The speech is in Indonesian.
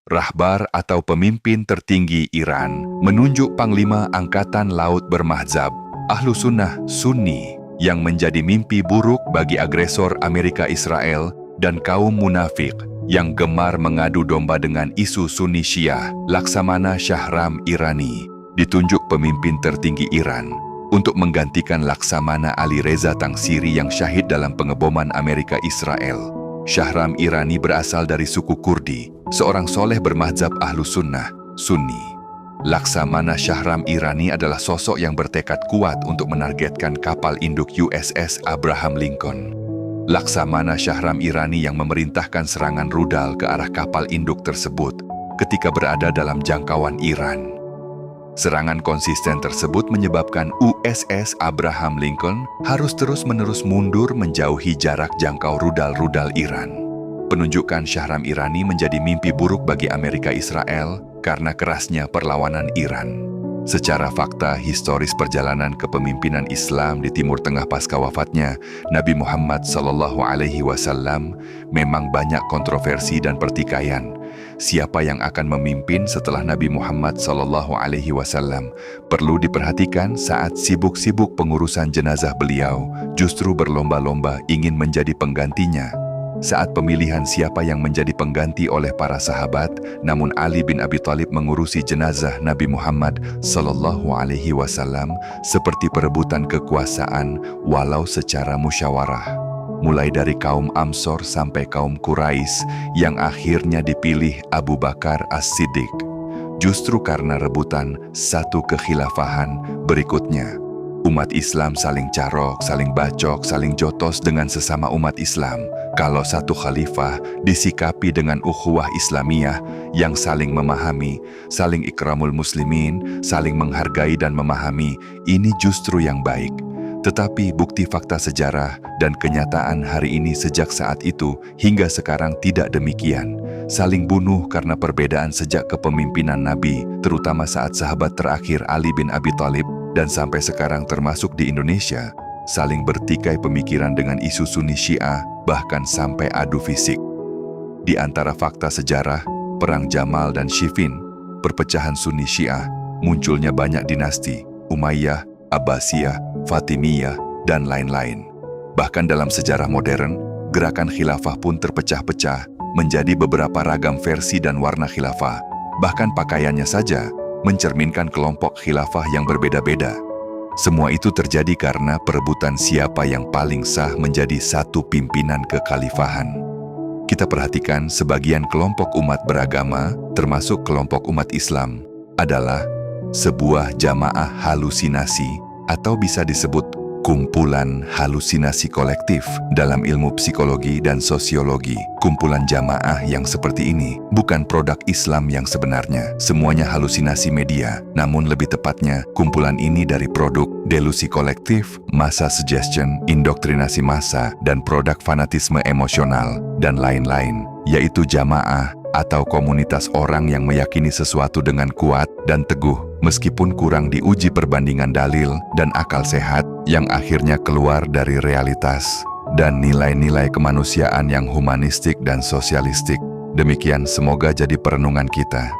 Rahbar atau pemimpin tertinggi Iran, menunjuk Panglima Angkatan Laut bermadzhab Ahlussunnah Sunni yang menjadi mimpi buruk bagi agresor Amerika Israel dan kaum munafik yang gemar mengadu domba dengan isu Sunni Syiah. Laksamana Shahram Irani ditunjuk pemimpin tertinggi Iran untuk menggantikan Laksamana Ali Reza Tangsiri yang syahid dalam pengeboman Amerika Israel. Shahram Irani berasal dari suku Kurdi, seorang soleh bermadzhab Ahlussunnah Sunni. Laksamana Shahram Irani adalah sosok yang bertekad kuat untuk menargetkan kapal induk USS Abraham Lincoln. Laksamana Shahram Irani yang memerintahkan serangan rudal ke arah kapal induk tersebut ketika berada dalam jangkauan Iran. Serangan konsisten tersebut menyebabkan USS Abraham Lincoln harus terus-menerus mundur menjauhi jarak jangkau rudal-rudal Iran. Penunjukan Shahram Irani menjadi mimpi buruk bagi Amerika Israel karena kerasnya perlawanan Iran. Secara fakta historis perjalanan kepemimpinan Islam di Timur Tengah pasca wafatnya Nabi Muhammad SAW memang banyak kontroversi dan pertikaian. Siapa yang akan memimpin setelah Nabi Muhammad SAW perlu diperhatikan saat sibuk-sibuk pengurusan jenazah beliau justru berlomba-lomba ingin menjadi penggantinya. Saat pemilihan siapa yang menjadi pengganti oleh para sahabat, namun Ali bin Abi Thalib mengurusi jenazah Nabi Muhammad SAW seperti perebutan kekuasaan walau secara musyawarah. Mulai dari kaum Amsor sampai kaum Quraisy yang akhirnya dipilih Abu Bakar As-Siddiq. Justru karena rebutan satu kekhilafahan berikutnya. Umat Islam saling carok, saling bacok, saling jotos dengan sesama umat Islam. Kalau satu khalifah disikapi dengan ukhuwah Islamiyah yang saling memahami, saling ikramul muslimin, saling menghargai dan memahami, ini justru yang baik. Tetapi bukti fakta sejarah dan kenyataan hari ini sejak saat itu hingga sekarang tidak demikian. Saling bunuh karena perbedaan sejak kepemimpinan Nabi, terutama saat sahabat terakhir Ali bin Abi Thalib, dan sampai sekarang termasuk di Indonesia, saling bertikai pemikiran dengan isu Sunni Syiah, bahkan sampai adu fisik. Di antara fakta sejarah, Perang Jamal dan Siffin, perpecahan Sunni Syiah, munculnya banyak dinasti, Umayyah, Abbasiyah, Fatimiyah, dan lain-lain. Bahkan dalam sejarah modern, gerakan khilafah pun terpecah-pecah menjadi beberapa ragam versi dan warna khilafah. Bahkan pakaiannya saja mencerminkan kelompok khilafah yang berbeda-beda. Semua itu terjadi karena perebutan siapa yang paling sah menjadi satu pimpinan kekhalifahan. Kita perhatikan sebagian kelompok umat beragama, termasuk kelompok umat Islam, adalah sebuah jamaah halusinasi atau bisa disebut kumpulan halusinasi kolektif dalam ilmu psikologi dan sosiologi. Kumpulan jamaah yang seperti ini bukan produk Islam yang sebenarnya. Semuanya halusinasi media, namun lebih tepatnya kumpulan ini dari produk delusi kolektif, massa suggestion, indoktrinasi massa, dan produk fanatisme emosional, dan lain-lain, yaitu jamaah atau komunitas orang yang meyakini sesuatu dengan kuat dan teguh, meskipun kurang diuji perbandingan dalil dan akal sehat, yang akhirnya keluar dari realitas dan nilai-nilai kemanusiaan yang humanistik dan sosialistik. Demikian semoga jadi perenungan kita.